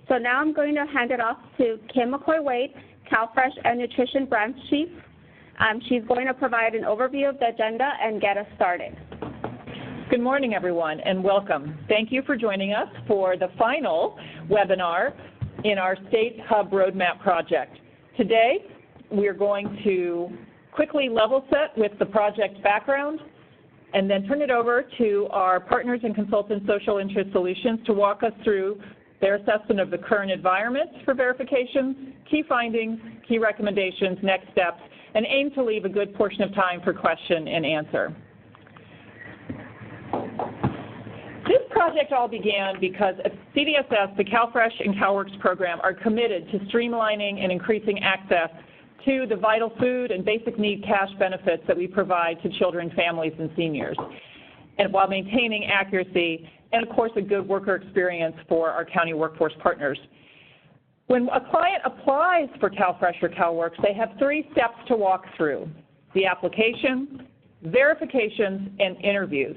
So now I'm going to hand it off to Kim McCoy-Wade, CalFresh and Nutrition Branch Chief. She's going to provide an overview of the agenda and get us started. Good morning, everyone, and welcome. Thank you for joining us for the final webinar in our State Hub Roadmap project. Today, we are going to quickly level set with the project background and then turn it over to our partners and consultants, Social Interest Solutions, to walk us through their assessment of the current environment for verifications, key findings, key recommendations, next steps, and aim to leave a good portion of time for question and answer. This project all began because at CDSS, the CalFresh and CalWORKS program are committed to streamlining and increasing access to the vital food and basic need cash benefits that we provide to children, families, and seniors, and while maintaining accuracy and, of course, a good worker experience for our county workforce partners. When a client applies for CalFresh or CalWORKS, they have 3 steps to walk through: the application, verifications, and interviews.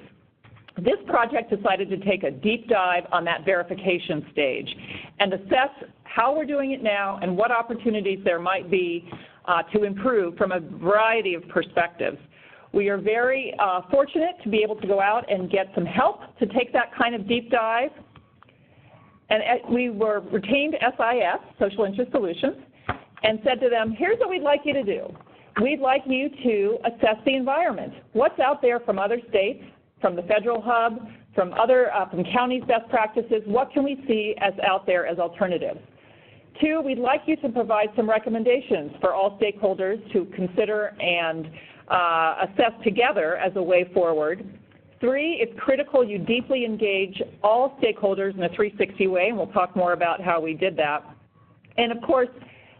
This project decided to take a deep dive on that verification stage and assess how we're doing it now and what opportunities there might be to improve from a variety of perspectives. We are very fortunate to be able to go out and get some help to take that kind of deep dive. And we were retained SIS, Social Interest Solutions, and said to them, here's what we'd like you to do. We'd like you to assess the environment. What's out there from other states, from the federal hub, from counties' best practices? What can we see as out there as alternatives? 2, we'd like you to provide some recommendations for all stakeholders to consider and assess together as a way forward. 3, it's critical you deeply engage all stakeholders in a 360 way, and we'll talk more about how we did that. And of course,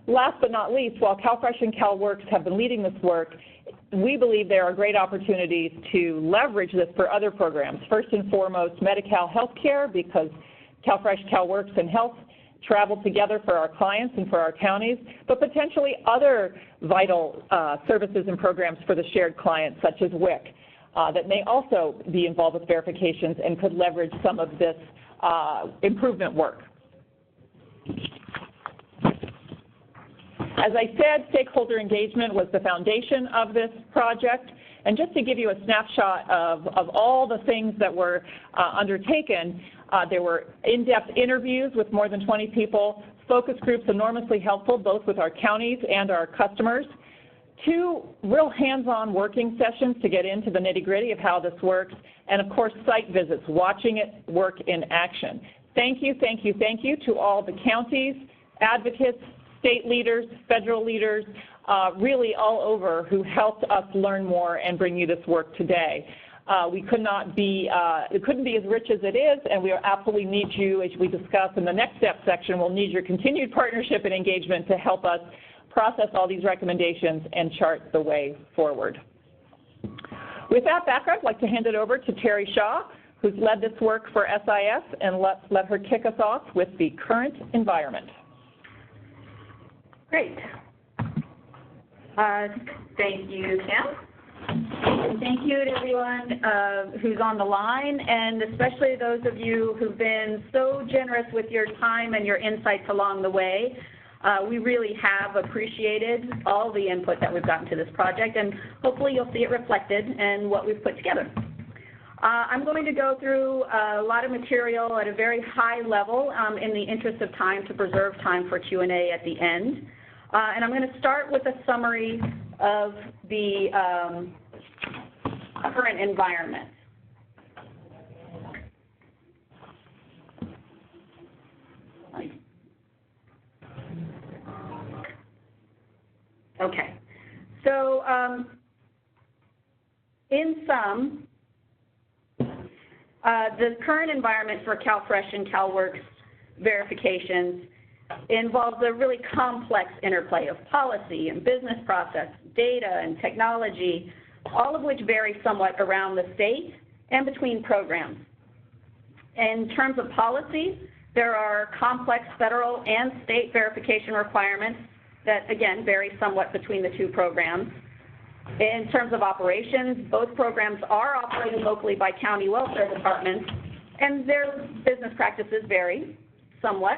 last but not least, while CalFresh and CalWORKS have been leading this work, we believe there are great opportunities to leverage this for other programs. First and foremost, Medi-Cal healthcare, because CalFresh, CalWORKS, and health travel together for our clients and for our counties, but potentially other vital services and programs for the shared clients, such as WIC, that may also be involved with verifications and could leverage some of this improvement work. As I said, stakeholder engagement was the foundation of this project. And just to give you a snapshot of all the things that were undertaken, there were in-depth interviews with more than 20 people, focus groups enormously helpful both with our counties and our customers, 2 real hands-on working sessions to get into the nitty-gritty of how this works, and of course site visits, watching it work in action. Thank you, thank you, thank you to all the counties, advocates, state leaders, federal leaders, really all over who helped us learn more and bring you this work today. We could not be, it couldn't be as rich as it is, and we absolutely need you, as we discuss in the next step section, we'll need your continued partnership and engagement to help us process all these recommendations and chart the way forward. With that background, I'd like to hand it over to Terry Shaw, who's led this work for SIS, and let her kick us off with the current environment. Great. Thank you, Kim. And thank you to everyone who's on the line, and especially those of you who've been so generous with your time and your insights along the way. We really have appreciated all the input that we've gotten to this project, and hopefully you'll see it reflected in what we've put together. I'm going to go through a lot of material at a very high level in the interest of time to preserve time for Q&A at the end. And I'm going to start with a summary of the current environment. Okay. So in sum, the current environment for CalFresh and CalWORKS verifications involves a really complex interplay of policy and business process, data and technology, all of which vary somewhat around the state and between programs. In terms of policy, there are complex federal and state verification requirements that, again, vary somewhat between the 2 programs. In terms of operations, both programs are operated locally by county welfare departments, and their business practices vary somewhat.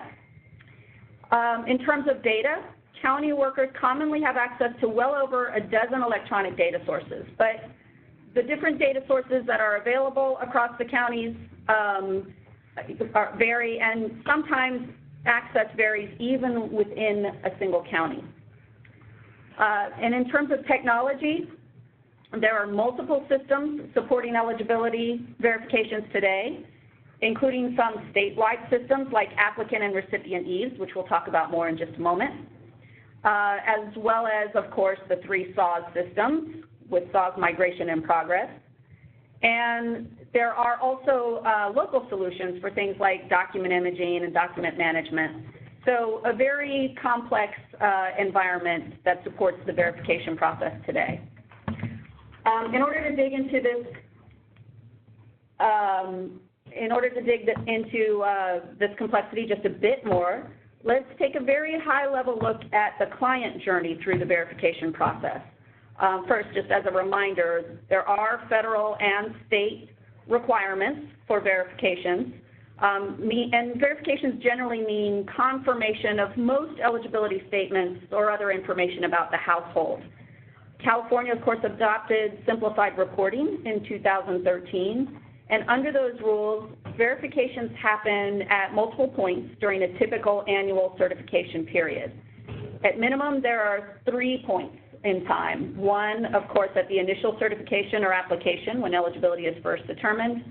In terms of data, county workers commonly have access to well over a dozen electronic data sources, but the different data sources that are available across the counties vary, and sometimes access varies even within a single county. And in terms of technology, there are multiple systems supporting eligibility verifications today, including some statewide systems like applicant and recipient eaves, which we'll talk about more in just a moment, as well as, of course, the 3 SAWS systems with SAWS migration in progress. And there are also local solutions for things like document imaging and document management. So a very complex environment that supports the verification process today. In order to dig into this, this complexity just a bit more, let's take a very high-level look at the client journey through the verification process. First, just as a reminder, there are federal and state requirements for verifications, and verifications generally mean confirmation of most eligibility statements or other information about the household. California, of course, adopted simplified reporting in 2013, and under those rules, verifications happen at multiple points during a typical annual certification period. At minimum, there are 3 points in time. One, of course, at the initial certification or application when eligibility is first determined,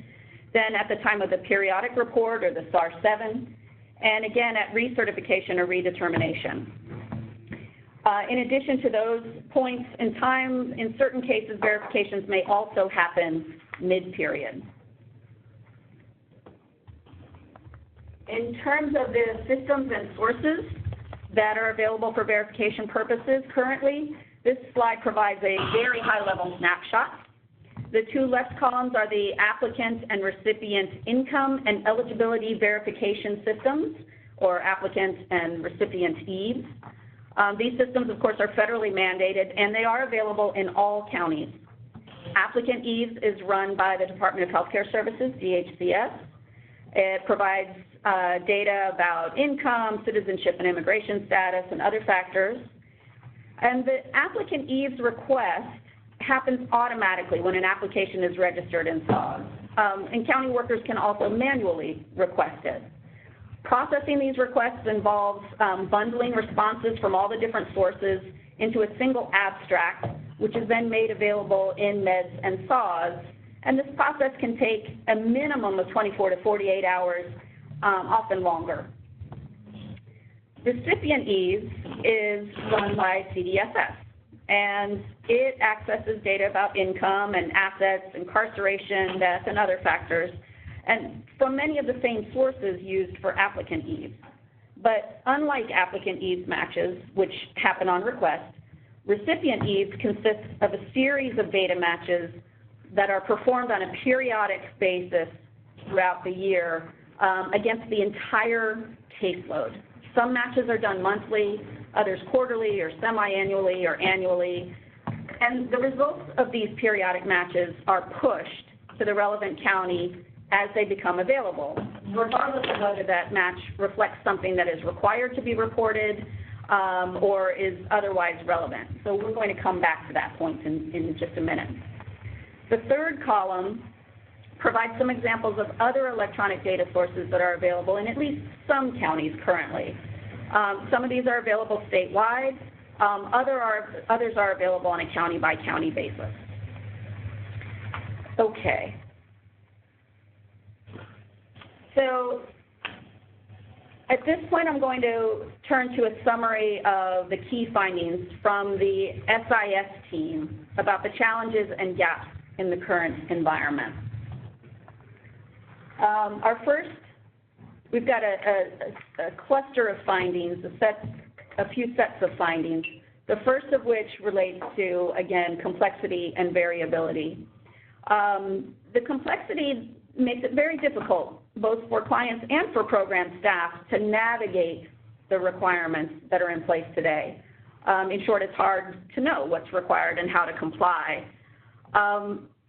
then at the time of the periodic report or the SAR 7, and again at recertification or redetermination. In addition to those points in time, in certain cases, verifications may also happen mid-period. In terms of the systems and sources that are available for verification purposes currently, this slide provides a very high-level snapshot. The 2 left columns are the applicant and recipient income and eligibility verification systems, or applicant and recipient eaves. These systems, of course, are federally mandated, and they are available in all counties. Applicant eaves is run by the Department of Health Care Services, DHCS. It provides data about income, citizenship and immigration status, and other factors. And the applicant eaves request happens automatically when an application is registered in SAWS. And county workers can also manually request it. Processing these requests involves bundling responses from all the different sources into a single abstract, which is then made available in MEDS and SAWS. And this process can take a minimum of 24 to 48 hours, often longer. Recipient eaves is run by CDSS, and it accesses data about income and assets, incarceration, death, and other factors, and from many of the same sources used for applicant eaves. But unlike applicant eaves matches, which happen on request, recipient eaves consists of a series of data matches that are performed on a periodic basis throughout the year against the entire caseload. Some matches are done monthly, others quarterly or semi-annually or annually, and the results of these periodic matches are pushed to the relevant county as they become available, regardless of whether that match reflects something that is required to be reported or is otherwise relevant. So we're going to come back to that point in just a minute. The third column provides some examples of other electronic data sources that are available in at least some counties currently. Some of these are available statewide. Others are available on a county-by-county basis. Okay. So at this point, I'm going to turn to a summary of the key findings from the SIS team about the challenges and gaps in the current environment. We've got a cluster of findings, a few sets of findings, the first of which relates to, again, complexity and variability. The complexity makes it very difficult, both for clients and for program staff, to navigate the requirements that are in place today. In short, it's hard to know what's required and how to comply.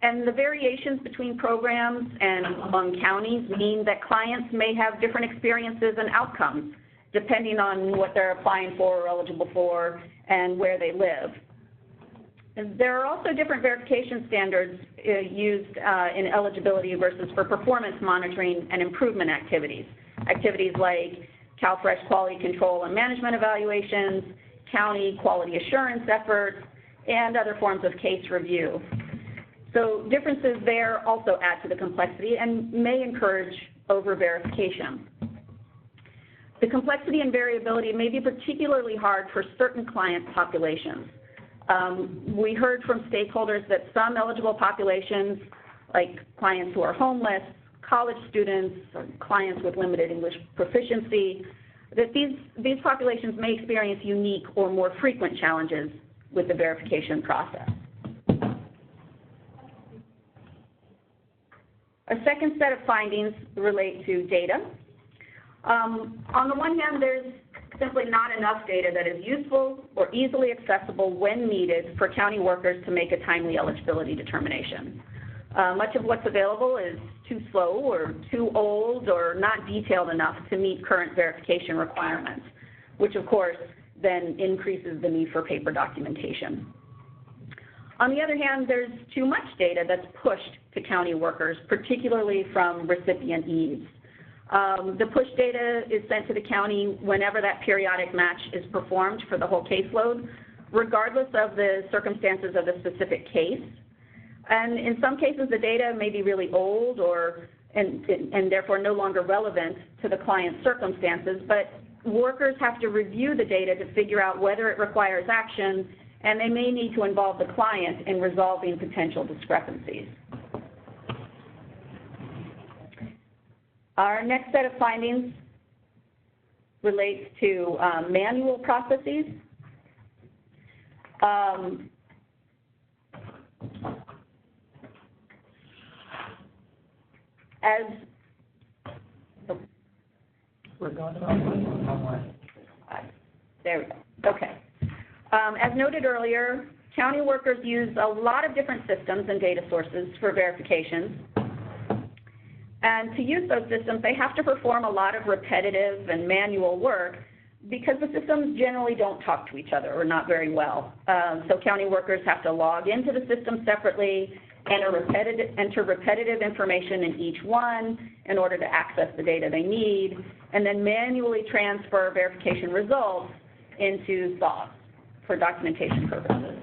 And the variations between programs and among counties mean that clients may have different experiences and outcomes depending on what they're applying for or eligible for and where they live. And there are also different verification standards used in eligibility versus for performance monitoring and improvement activities. Activities like CalFresh quality control and management evaluations, county quality assurance efforts, and other forms of case review. So differences there also add to the complexity and may encourage over-verification. The complexity and variability may be particularly hard for certain client populations. We heard from stakeholders that some eligible populations, like clients who are homeless, college students, or clients with limited English proficiency, that these populations may experience unique or more frequent challenges with the verification process. Our second set of findings relate to data. On the one hand, there's simply not enough data that is useful or easily accessible when needed for county workers to make a timely eligibility determination. Much of what's available is too slow or too old or not detailed enough to meet current verification requirements, which of course then increases the need for paper documentation. On the other hand, there's too much data that's pushed to county workers, particularly from recipient eaves. The push data is sent to the county whenever that periodic match is performed for the whole caseload, regardless of the circumstances of the specific case. And in some cases, the data may be really old and therefore no longer relevant to the client's circumstances, but workers have to review the data to figure out whether it requires action, and they may need to involve the client in resolving potential discrepancies. Our next set of findings relates to manual processes. We're going on. There we go. Okay. As noted earlier, county workers use a lot of different systems and data sources for verifications. And to use those systems, they have to perform a lot of repetitive and manual work because the systems generally don't talk to each other or not very well. So county workers have to log into the system separately, enter repetitive information in each one in order to access the data they need, and then manually transfer verification results into SOS for documentation purposes.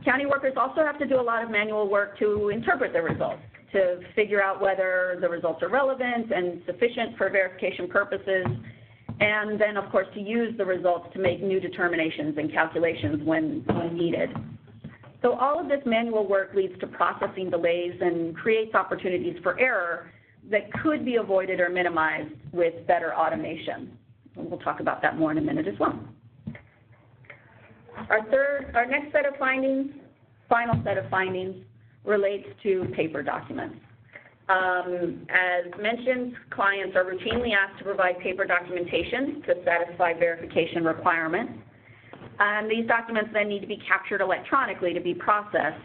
County workers also have to do a lot of manual work to interpret the results, to figure out whether the results are relevant and sufficient for verification purposes, and then, of course, to use the results to make new determinations and calculations when needed. So all of this manual work leads to processing delays and creates opportunities for error that could be avoided or minimized with better automation. And we'll talk about that more in a minute as well. Our next set of findings, final set of findings, relates to paper documents. As mentioned, clients are routinely asked to provide paper documentation to satisfy verification requirements. And these documents then need to be captured electronically to be processed.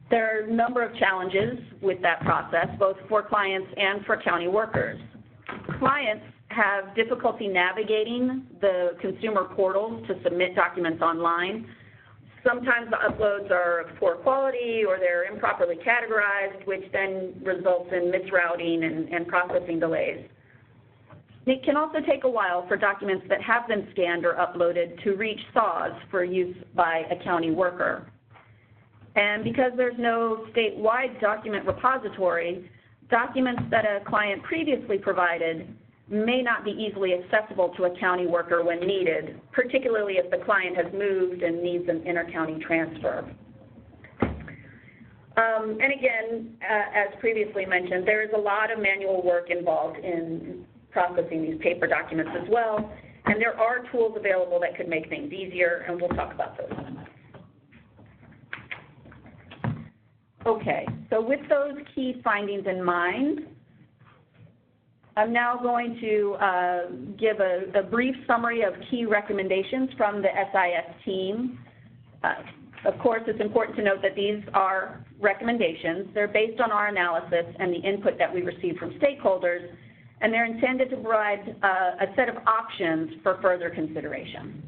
There are a number of challenges with that process, both for clients and for county workers. Clients have difficulty navigating the consumer portals to submit documents online. Sometimes the uploads are of poor quality or they're improperly categorized, which then results in misrouting and processing delays. It can also take a while for documents that have been scanned or uploaded to reach SOS for use by a county worker. And because there's no statewide document repository, documents that a client previously provided may not be easily accessible to a county worker when needed, particularly if the client has moved and needs an inter-county transfer. And again, as previously mentioned, there is a lot of manual work involved in processing these paper documents as well, and there are tools available that could make things easier, and we'll talk about those in a minute. Okay, so with those key findings in mind, I'm now going to give a brief summary of key recommendations from the SIS team. Of course, it's important to note that these are recommendations. They're based on our analysis and the input that we received from stakeholders, and they're intended to provide a set of options for further consideration.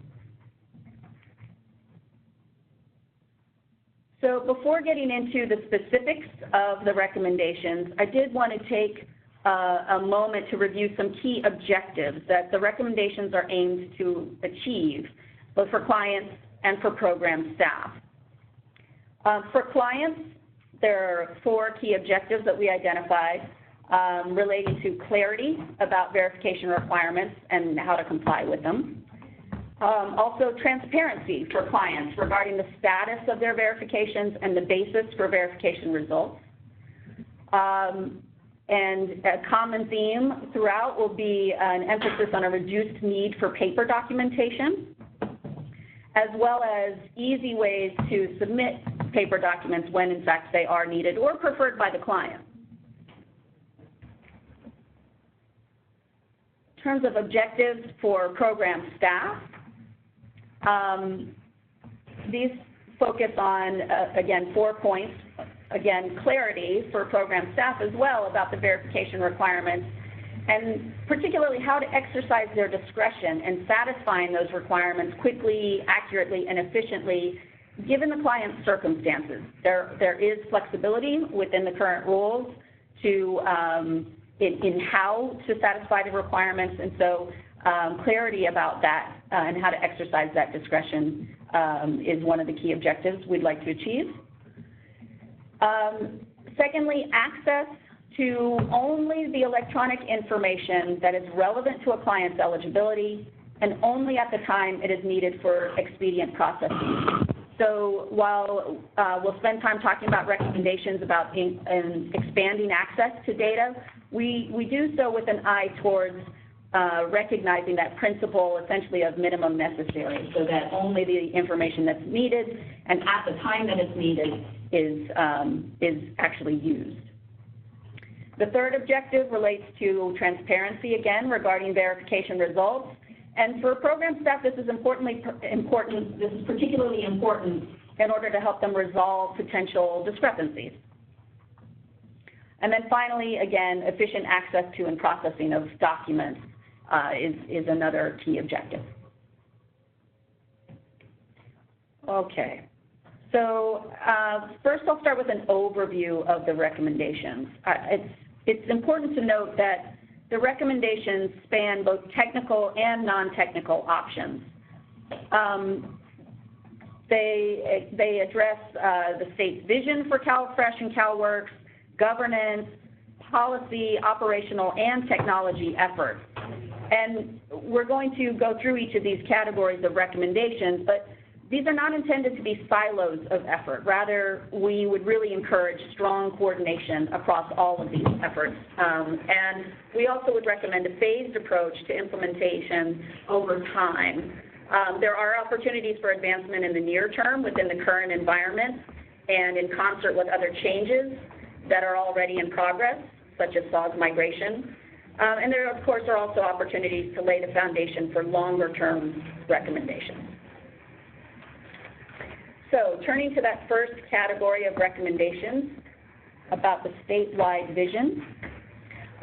So before getting into the specifics of the recommendations, I did want to take a moment to review some key objectives that the recommendations are aimed to achieve, both for clients and for program staff. For clients, there are 4 key objectives that we identified relating to clarity about verification requirements and how to comply with them. Also, transparency for clients regarding the status of their verifications and the basis for verification results. And a common theme throughout will be an emphasis on a reduced need for paper documentation, as well as easy ways to submit paper documents when, in fact, they are needed or preferred by the client. In terms of objectives for program staff, these focus on, again, 4 points. Again, clarity for program staff as well about the verification requirements, and particularly how to exercise their discretion in satisfying those requirements quickly, accurately, and efficiently, given the client's circumstances. There is flexibility within the current rules to in how to satisfy the requirements, and so clarity about that and how to exercise that discretion is one of the key objectives we'd like to achieve. Secondly, access to only the electronic information that is relevant to a client's eligibility and only at the time it is needed for expedient processing. So while we'll spend time talking about recommendations about expanding access to data, we do so with an eye towards recognizing that principle essentially of minimum necessary, so that only the information that's needed and at the time that it's needed is actually used. The third objective relates to transparency, again, regarding verification results. And for program staff, this is this is particularly important in order to help them resolve potential discrepancies. And then finally, again, efficient access to and processing of documents is another key objective. Okay. So first I'll start with an overview of the recommendations. It's important to note that the recommendations span both technical and non-technical options. They address the state's vision for CalFresh and CalWORKs, governance, policy, operational, and technology efforts. And we're going to go through each of these categories of recommendations, but these are not intended to be silos of effort. Rather, we would really encourage strong coordination across all of these efforts. And we also would recommend a phased approach to implementation over time. There are opportunities for advancement in the near term within the current environment and in concert with other changes that are already in progress, such as SAWS migration. And there, of course, are also opportunities to lay the foundation for longer-term recommendations. So turning to that first category of recommendations about the statewide vision,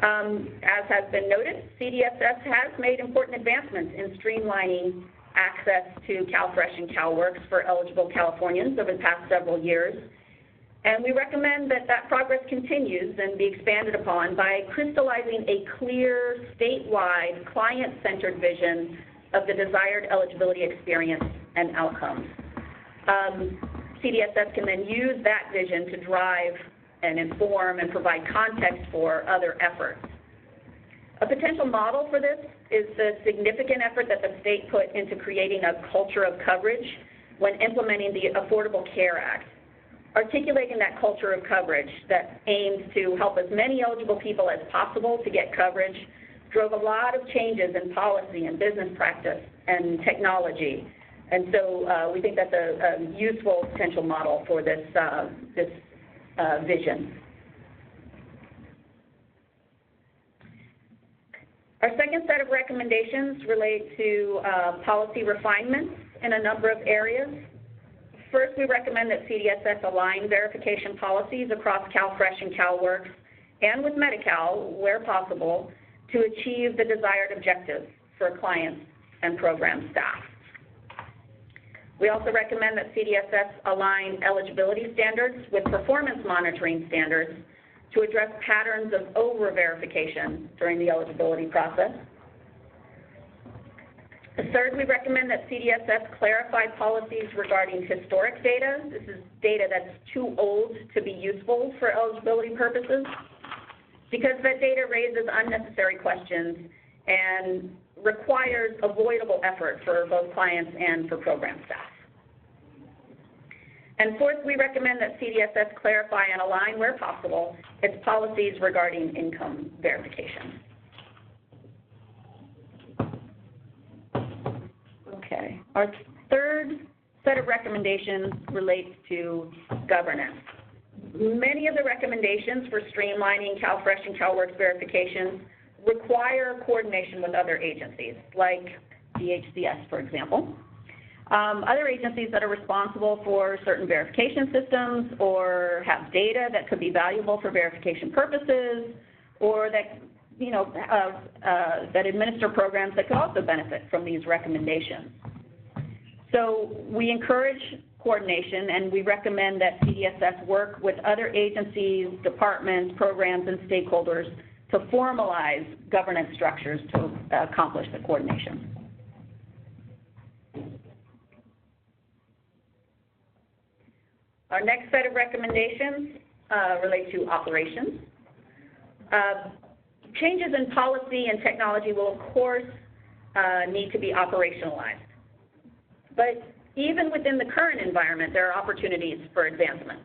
as has been noted, CDSS has made important advancements in streamlining access to CalFresh and CalWORKs for eligible Californians over the past several years. And we recommend that that progress continues and be expanded upon by crystallizing a clear, statewide, client-centered vision of the desired eligibility experience and outcomes. CDSS can then use that vision to drive and inform and provide context for other efforts. A potential model for this is the significant effort that the state put into creating a culture of coverage when implementing the Affordable Care Act. Articulating that culture of coverage that aims to help as many eligible people as possible to get coverage drove a lot of changes in policy and business practice and technology. And so we think that's a useful potential model for this vision. Our second set of recommendations relate to policy refinements in a number of areas. First, we recommend that CDSS align verification policies across CalFresh and CalWORKs and with Medi-Cal, where possible, to achieve the desired objectives for clients and program staff. We also recommend that CDSS align eligibility standards with performance monitoring standards to address patterns of over-verification during the eligibility process. Third, we recommend that CDSS clarify policies regarding historic data. This is data that's too old to be useful for eligibility purposes, because that data raises unnecessary questions and requires avoidable effort for both clients and for program staff. And fourth, we recommend that CDSS clarify and align, where possible, its policies regarding income verification. Okay. Our third set of recommendations relates to governance. Many of the recommendations for streamlining CalFresh and CalWORKs verifications require coordination with other agencies, like DHCS, for example. Other agencies that are responsible for certain verification systems or have data that could be valuable for verification purposes, or that, that administer programs that could also benefit from these recommendations. So we encourage coordination, and we recommend that CDSS work with other agencies, departments, programs, and stakeholders to formalize governance structures to accomplish the coordination. Our next set of recommendations relate to operations. Changes in policy and technology will, of course, need to be operationalized. But even within the current environment, there are opportunities for advancement.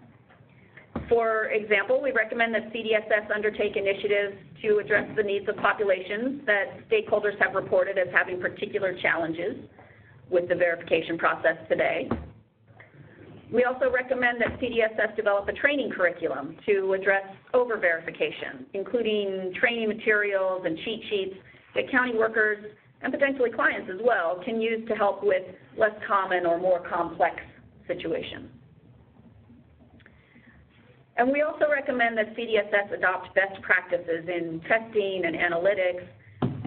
For example, we recommend that CDSS undertake initiatives to address the needs of populations that stakeholders have reported as having particular challenges with the verification process today. We also recommend that CDSS develop a training curriculum to address over-verification, including training materials and cheat sheets that county workers and potentially clients as well can use to help with less common or more complex situations. And we also recommend that CDSS adopt best practices in testing and analytics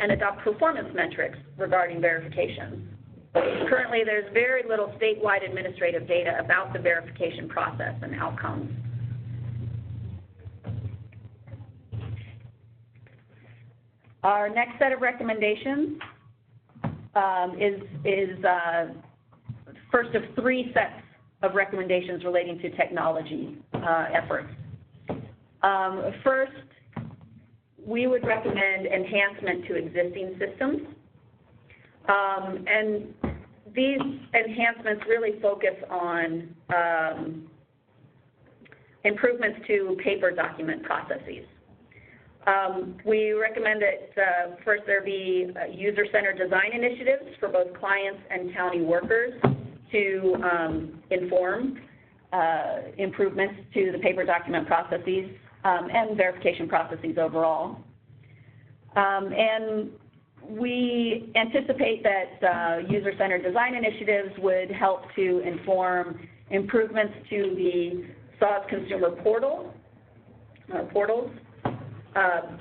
and adopt performance metrics regarding verification. Currently, there's very little statewide administrative data about the verification process and outcomes. Our next set of recommendations is first of three sets of recommendations relating to technology efforts. First, we would recommend enhancement to existing systems. And these enhancements really focus on improvements to paper document processes. We recommend that first there be user-centered design initiatives for both clients and county workers to inform improvements to the paper document processes and verification processes overall. And we anticipate that user-centered design initiatives would help to inform improvements to the SAWS consumer portals,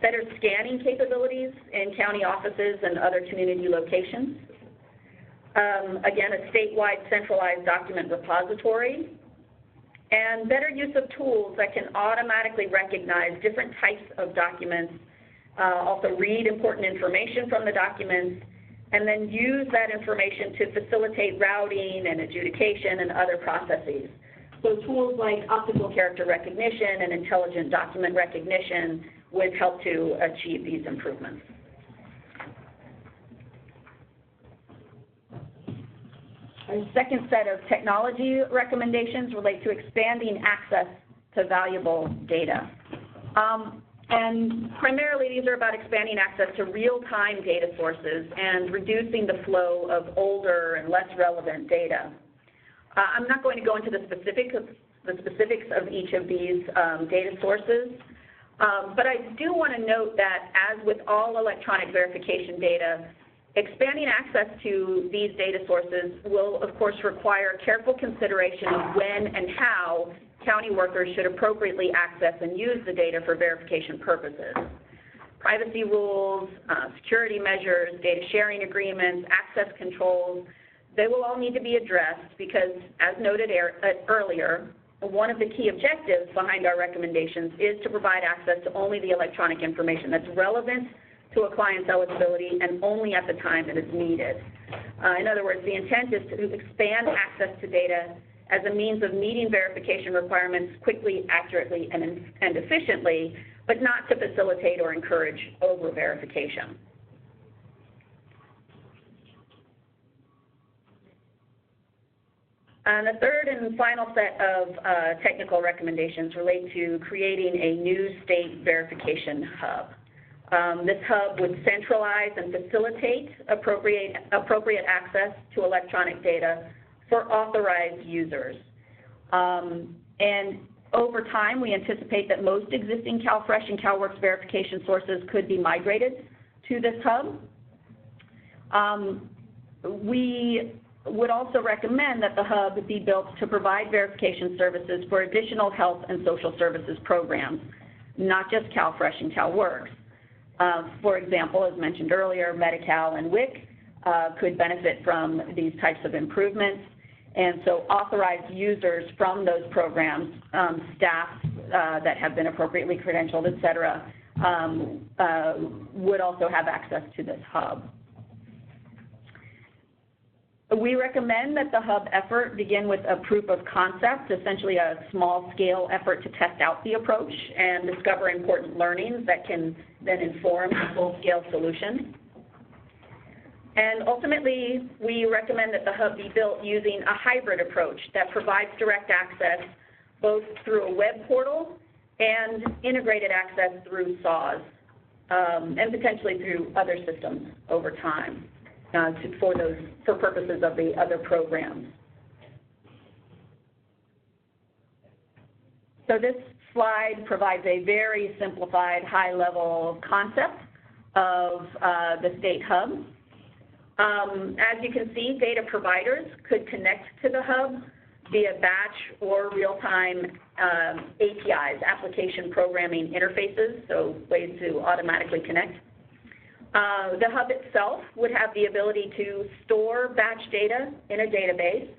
better scanning capabilities in county offices and other community locations. Again, a statewide centralized document repository, and better use of tools that can automatically recognize different types of documents, also read important information from the documents, and then use that information to facilitate routing and adjudication and other processes. So tools like optical character recognition and intelligent document recognition would help to achieve these improvements. Our second set of technology recommendations relate to expanding access to valuable data. And primarily these are about expanding access to real-time data sources and reducing the flow of older and less relevant data. I'm not going to go into the specifics of each of these data sources, but I do want to note that as with all electronic verification data, expanding access to these data sources will, of course, require careful consideration of when and how county workers should appropriately access and use the data for verification purposes. privacy rules, security measures, data sharing agreements, access controls. They will all need to be addressed because, as noted earlier, one of the key objectives behind our recommendations is to provide access to only the electronic information that's relevant to a client's eligibility and only at the time that it's needed. In other words, the intent is to expand access to data as a means of meeting verification requirements quickly, accurately, and efficiently, but not to facilitate or encourage over-verification. And the third and final set of technical recommendations relate to creating a new state verification hub. This hub would centralize and facilitate appropriate access to electronic data for authorized users. And over time, we anticipate that most existing CalFresh and CalWORKs verification sources could be migrated to this hub. We would also recommend that the hub be built to provide verification services for additional health and social services programs, not just CalFresh and CalWORKs. For example, as mentioned earlier, Medi-Cal and WIC could benefit from these types of improvements. And so authorized users from those programs, staff that have been appropriately credentialed, et cetera, would also have access to this hub. We recommend that the hub effort begin with a proof of concept, essentially a small-scale effort to test out the approach and discover important learnings that can then inform a full-scale solution. And ultimately, we recommend that the hub be built using a hybrid approach that provides direct access both through a web portal and integrated access through SAWS, and potentially through other systems over time. For purposes of the other programs. So this slide provides a very simplified, high-level concept of the state hub. As you can see, data providers could connect to the hub via batch or real-time APIs, application programming interfaces, so ways to automatically connect. The hub itself would have the ability to store batch data in a database,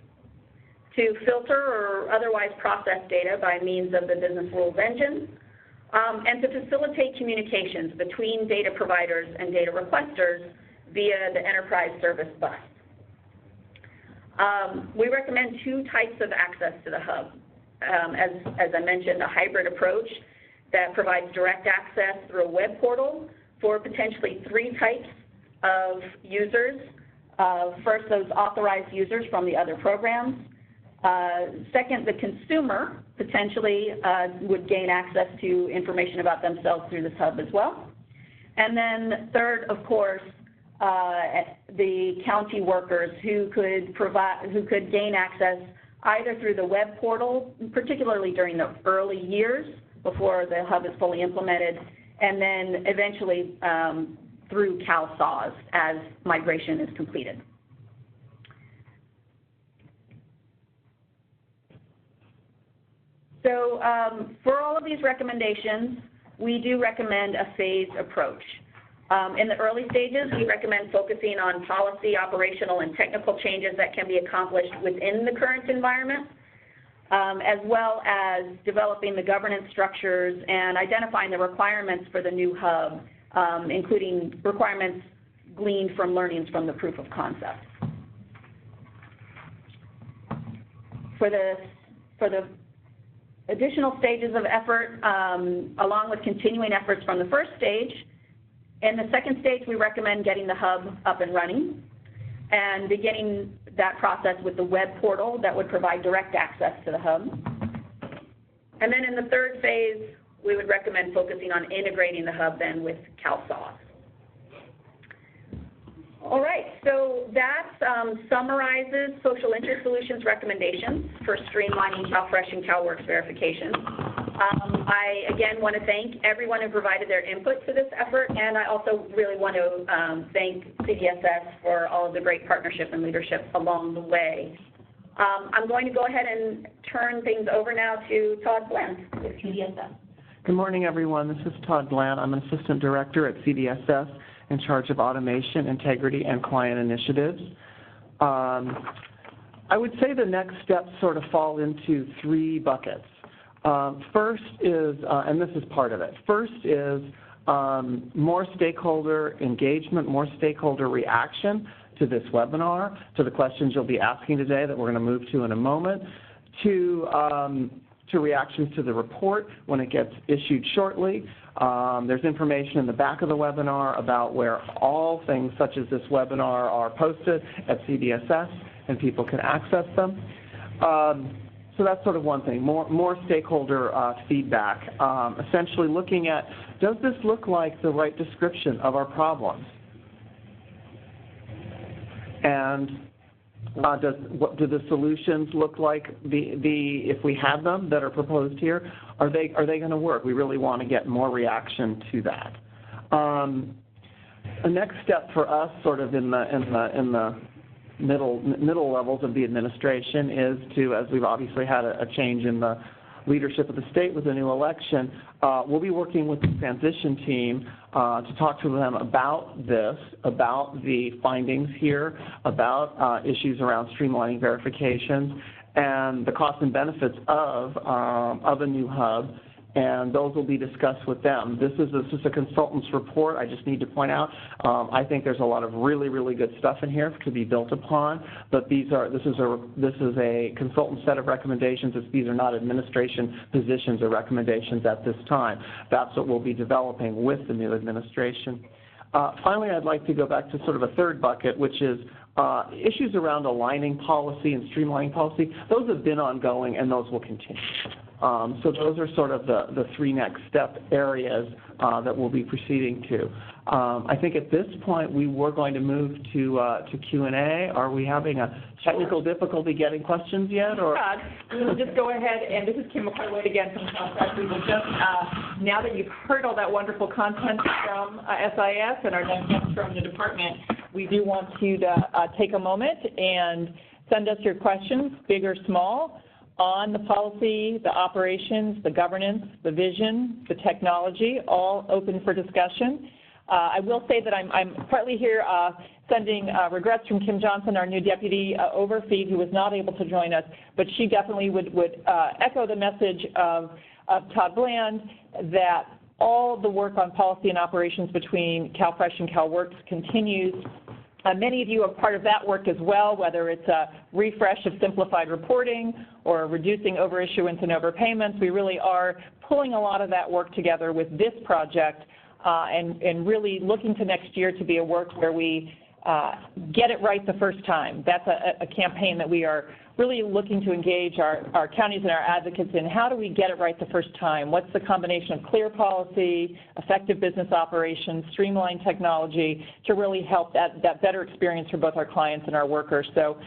to filter or otherwise process data by means of the business rules engine, and to facilitate communications between data providers and data requesters via the enterprise service bus. We recommend two types of access to the hub. As I mentioned, a hybrid approach that provides direct access through a web portal for potentially three types of users. First, those authorized users from the other programs. Second, the consumer potentially would gain access to information about themselves through this hub as well. And then third, of course, the county workers who could gain access either through the web portal, particularly during the early years before the hub is fully implemented, and then eventually through CalSAWS as migration is completed. So for all of these recommendations, we do recommend a phased approach. In the early stages, we recommend focusing on policy, operational, and technical changes that can be accomplished within the current environment, as well as developing the governance structures and identifying the requirements for the new hub, including requirements gleaned from learnings from the proof of concept. For the additional stages of effort, along with continuing efforts from the first stage, in the second stage, we recommend getting the hub up and running and beginning that process with the web portal that would provide direct access to the hub. And then in the third phase, we would recommend focusing on integrating the hub then with CalSAWS. All right, so that summarizes Social Interest Solutions recommendations for streamlining CalFresh and CalWORKs verification. I, again, want to thank everyone who provided their input to this effort, and I also really want to thank CDSS for all of the great partnership and leadership along the way. I'm going to go ahead and turn things over now to Todd Glenn with CDSS. Good morning, everyone. This is Todd Bland. I'm an Assistant Director at CDSS in charge of automation, integrity, and client initiatives. I would say the next steps sort of fall into 3 buckets. First is, and this is part of it, first is more stakeholder engagement, more stakeholder reaction to this webinar, to the questions you'll be asking today that we're going to move to in a moment, to reactions to the report when it gets issued shortly. There's information in the back of the webinar about where all things such as this webinar are posted at CDSS, and people can access them. So that's sort of one thing, more stakeholder feedback, essentially looking at, does this look like the right description of our problems? And do the solutions look like if we have them that are proposed here, are they going to work? We really want to get more reaction to that. The next step for us, sort of in the middle levels of the administration, is to, as we've obviously had a change in the leadership of the state with the new election, we'll be working with the transition team to talk to them about this, about the findings here, about issues around streamlining verifications, and the costs and benefits of a new hub, and those will be discussed with them. This is a consultant's report. I just need to point out, I think there's a lot of really, really good stuff in here to be built upon, but this is a consultant set of recommendations. These are not administration positions or recommendations at this time. That's what we'll be developing with the new administration. Finally, I'd like to go back to sort of a third bucket, which is issues around aligning policy and streamlining policy. Those have been ongoing, and those will continue. So those are sort of the 3 next step areas that we'll be proceeding to. I think at this point we were going to move to Q&A. Are we having a technical difficulty getting questions yet? Or we will just go ahead, and this is Kim McCoy again from Southwest. We will just, now that you've heard all that wonderful content from SIS and our next guest from the department, we do want you to take a moment and send us your questions, big or small, on the policy, the operations, the governance, the vision, the technology, all open for discussion. I will say that I'm partly here sending regrets from Kim Johnson, our new deputy overfeed, who was not able to join us, but she definitely would echo the message of Todd Bland that all the work on policy and operations between CalFresh and CalWORKs continues. Many of you are part of that work as well, whether it's a refresh of simplified reporting or reducing overissuance and overpayments. We really are pulling a lot of that work together with this project and really looking to next year to be a work where we get it right the first time. That's a campaign that we are really looking to engage our counties and our advocates in. How do we get it right the first time? What's the combination of clear policy, effective business operations, streamlined technology to really help that better experience for both our clients and our workers? So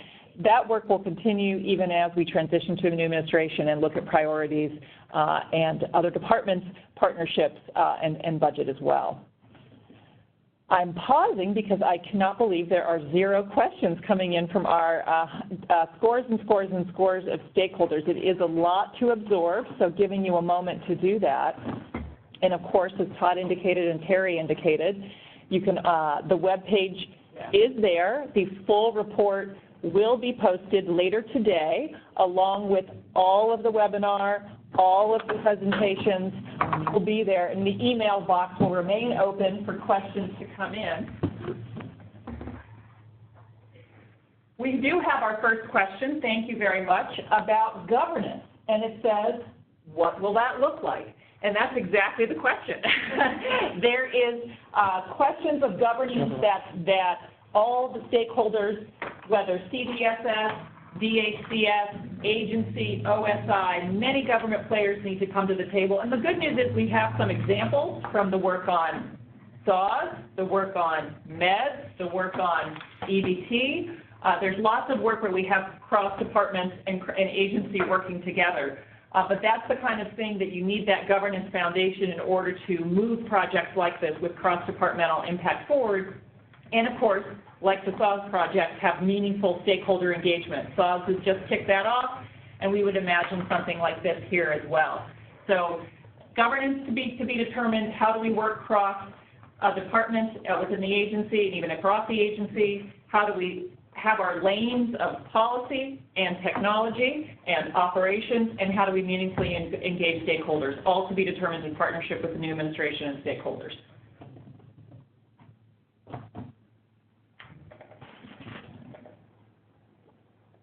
that work will continue even as we transition to a new administration and look at priorities and other departments, partnerships, and budget as well. I'm pausing because I cannot believe there are 0 questions coming in from our scores and scores and scores of stakeholders. It is a lot to absorb, so giving you a moment to do that. And of course, as Todd indicated and Terry indicated, you can the web page is there. The full report will be posted later today, along with all of the webinar, all of the presentations will be there, and the email box will remain open for questions to come in. We do have our first question, thank you very much, about governance. And it says, what will that look like? And that's exactly the question. There is questions of governance that all the stakeholders, whether CDSS, DHCS, agency, OSI, many government players need to come to the table. And the good news is we have some examples from the work on SAWS, the work on MEDS, the work on EBT. There's lots of work where we have cross-departments and agency working together. But that's the kind of thing that you need that governance foundation in order to move projects like this with cross-departmental impact forward. And of course, like the SAWS project, have meaningful stakeholder engagement. SAWS has just kicked that off, and we would imagine something like this here as well. So Governance to be determined. How do we work across departments within the agency and even across the agency? How do we have our lanes of policy and technology and operations, and how do we meaningfully engage stakeholders, all to be determined in partnership with the new administration and stakeholders.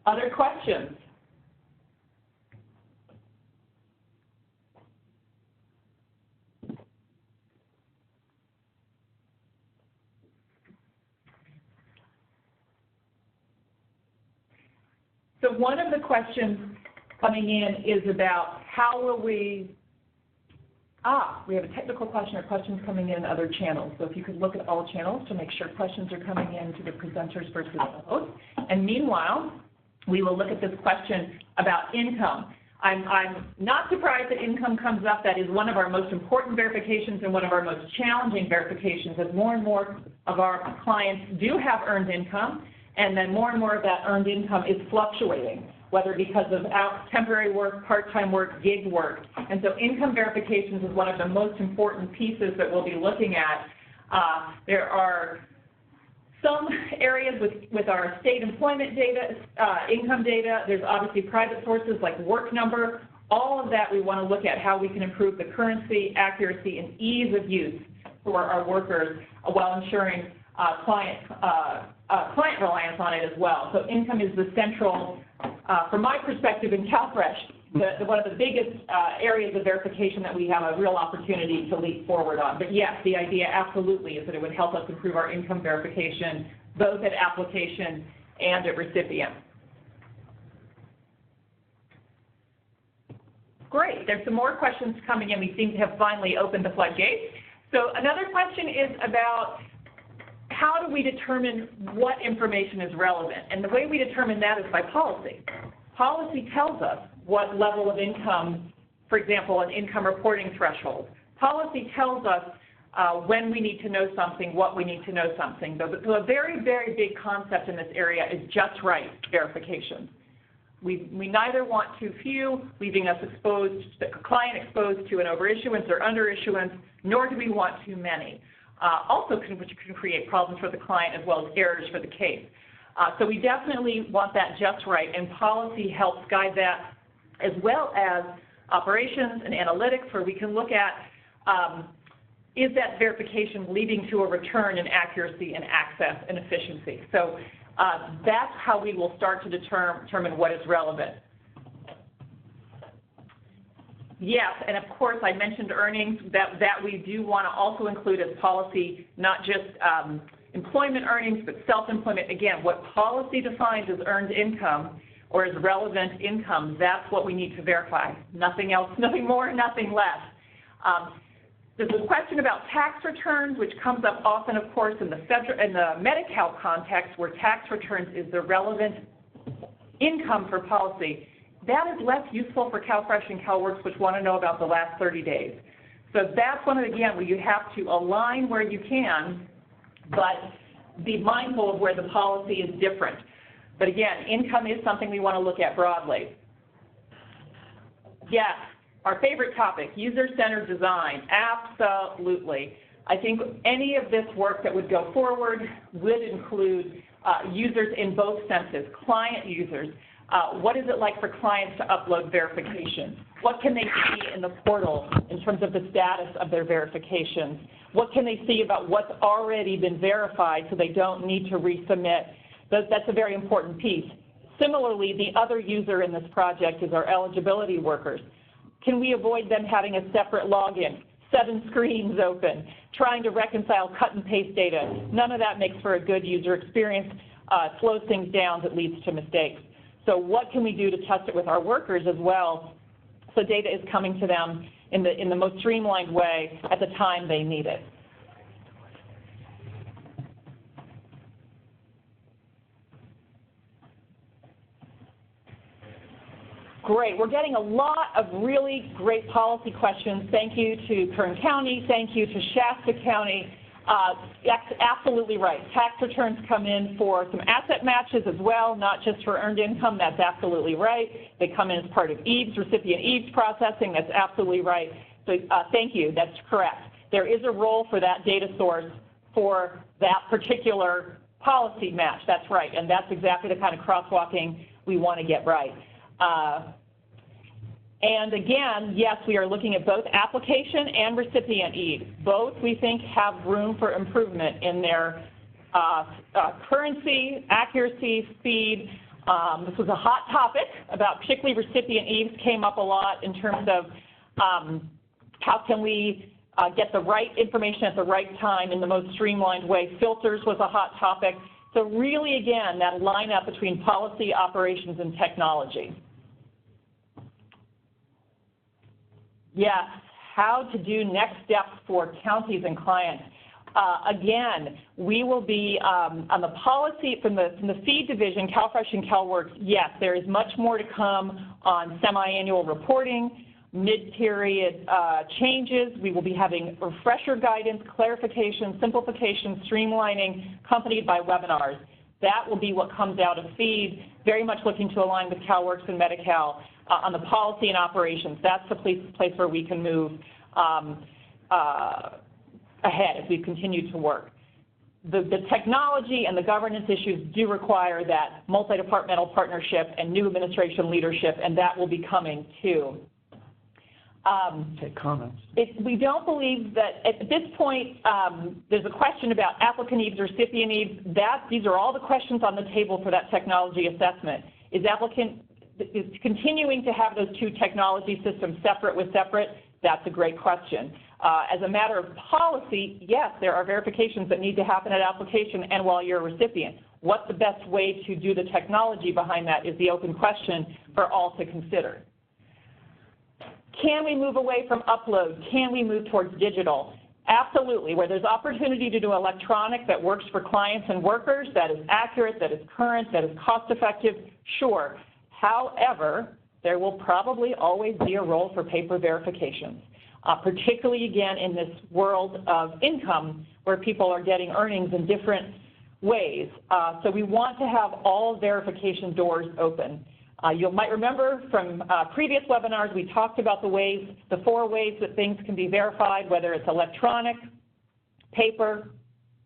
Other questions? So one of the questions coming in is about how will we have a technical question or questions coming in other channels. So if you could look at all channels to make sure questions are coming in to the presenters versus the host. And meanwhile, we will look at this question about income. I'm not surprised that income comes up. That is one of our most important verifications and one of our most challenging verifications, as more and more of our clients do have earned income, and then more and more of that earned income is fluctuating, whether because of temporary work, part-time work, gig work. And so income verifications is one of the most important pieces that we'll be looking at. There are some areas with our state employment data, income data. There's obviously private sources like Work Number. All of that we want to look at how we can improve the currency, accuracy, and ease of use for our workers while ensuring client reliance on it as well. So income is the central, from my perspective in CalFresh, one of the biggest areas of verification that we have a real opportunity to leap forward on. But yes, the idea absolutely is that it would help us improve our income verification, both at application and at recipient. Great, there's some more questions coming in. We seem to have finally opened the floodgates. So another question is about how do we determine what information is relevant? And the way we determine that is by policy. Policy tells us what level of income, for example, an income reporting threshold. Policy tells us when we need to know something, what we need to know something. So a very, very big concept in this area is just right verification. We neither want too few, leaving us exposed, the client exposed to an overissuance or underissuance, nor do we want too many. Which can create problems for the client as well as errors for the case. So we definitely want that just right, and policy helps guide that, as well as operations and analytics, where we can look at is that verification leading to a return in accuracy and access and efficiency. So that's how we will start to determine what is relevant. Yes, and of course I mentioned earnings, that we do want to also include as policy, not just employment earnings, but self-employment. Again, what policy defines as earned income or as relevant income, that's what we need to verify. Nothing else, nothing more, nothing less. There's a question about tax returns, which comes up often, of course, in the Medi-Cal context, where tax returns is the relevant income for policy. That is less useful for CalFresh and CalWORKs, which want to know about the last 30 days. So that's one, again, where you have to align where you can, but be mindful of where the policy is different. But again, income is something we want to look at broadly. Yes, our favorite topic, user-centered design, absolutely. I think any of this work that would go forward would include users in both senses, client users. What is it like for clients to upload verification? What can they see in the portal in terms of the status of their verifications? What can they see about what's already been verified so they don't need to resubmit? That's a very important piece. Similarly, the other user in this project is our eligibility workers. Can we avoid them having a separate login, 7 screens open, trying to reconcile cut and paste data? None of that makes for a good user experience, slows things down, that leads to mistakes. So what can we do to test it with our workers as well, so data is coming to them in the most streamlined way at the time they need it? Great. We're getting a lot of really great policy questions. Thank you to Kern County. Thank you to Shasta County. That's absolutely right. Tax returns come in for some asset matches as well, not just for earned income. That's absolutely right. They come in as part of EABS, recipient EABS processing. That's absolutely right. So thank you, that's correct. There is a role for that data source for that particular policy match, that's right, and that's exactly the kind of crosswalking we want to get right. And again, yes, we are looking at both application and recipient ease. Both, we think, have room for improvement in their currency, accuracy, speed. This was a hot topic about particularly recipient ease, came up a lot in terms of how can we get the right information at the right time in the most streamlined way. Filters was a hot topic. So really, again, that lineup between policy, operations, and technology. Yes, how to do next steps for counties and clients. Again, we will be on the policy from the feed division, CalFresh and CalWORKS. Yes, there is much more to come on semi-annual reporting, mid-period changes. We will be having refresher guidance, clarification, simplification, streamlining, accompanied by webinars. That will be what comes out of feed, very much looking to align with CalWORKS and Medi-Cal on the policy and operations. That's the place where we can move ahead as we continue to work. The technology and the governance issues do require that multi-departmental partnership and new administration leadership, and that will be coming too. Take comments. We don't believe that at this point there's a question about applicant needs, recipient needs. These are all the questions on the table for that technology assessment. Is continuing to have those two technology systems separate with separate? That's a great question. As a matter of policy, yes, there are verifications that need to happen at application and while you're a recipient. What the best way to do the technology behind that is the open question for all to consider. Can we move away from upload? Can we move towards digital? Absolutely. Where there's opportunity to do electronic that works for clients and workers, that is accurate, that is current, that is cost effective, sure. However, there will probably always be a role for paper verifications, particularly, again, in this world of income where people are getting earnings in different ways. So we want to have all verification doors open. You might remember from previous webinars, we talked about the 4 ways that things can be verified, whether it's electronic, paper,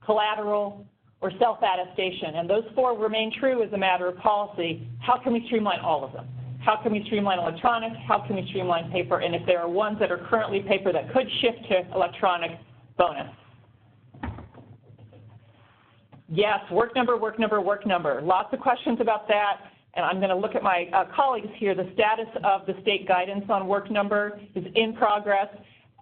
collateral, or self-attestation. And those 4 remain true as a matter of policy. How can we streamline all of them? How can we streamline electronic? How can we streamline paper? And if there are ones that are currently paper that could shift to electronic, bonus. Yes, work number, work number, work number. Lots of questions about that. And I'm going to look at my colleagues here. The status of the state guidance on work number is in progress,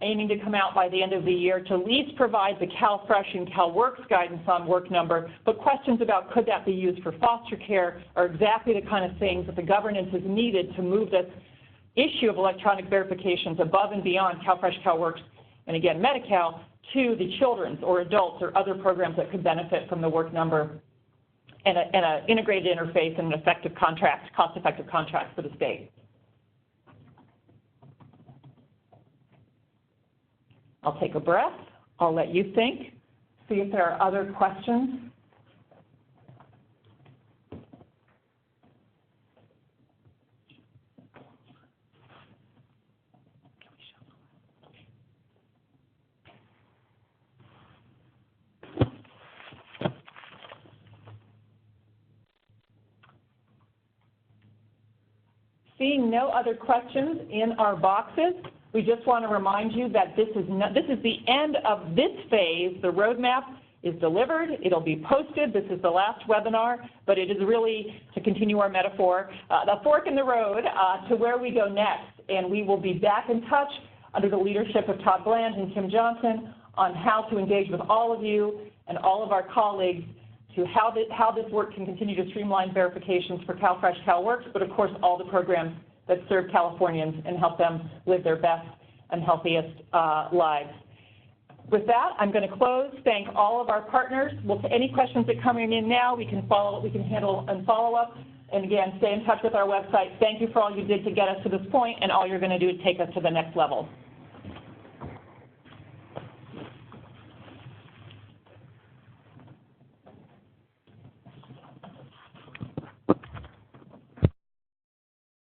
aiming to come out by the end of the year to at least provide the CalFresh and CalWORKS guidance on work number, but questions about could that be used for foster care are exactly the kind of things that the governance is needed to move this issue of electronic verifications above and beyond CalFresh, CalWORKS, and again, Medi-Cal, to the children's or adults or other programs that could benefit from the work number and an integrated interface and an effective contract, cost-effective contract for the state. I'll take a breath. I'll let you think, see if there are other questions. Seeing no other questions in our boxes, we just want to remind you that this is the end of this phase. The roadmap is delivered. It'll be posted. This is the last webinar, but it is really, to continue our metaphor, the fork in the road to where we go next. And we will be back in touch under the leadership of Todd Bland and Kim Johnson on how to engage with all of you and all of our colleagues to how this work can continue to streamline verifications for CalFresh, CalWORKS, but of course all the programs that serve Californians and help them live their best and healthiest lives. With that, I'm going to close. Thank all of our partners. Any questions that come in now, we can handle and follow up. And again, stay in touch with our website. Thank you for all you did to get us to this point, and all you're going to do is take us to the next level.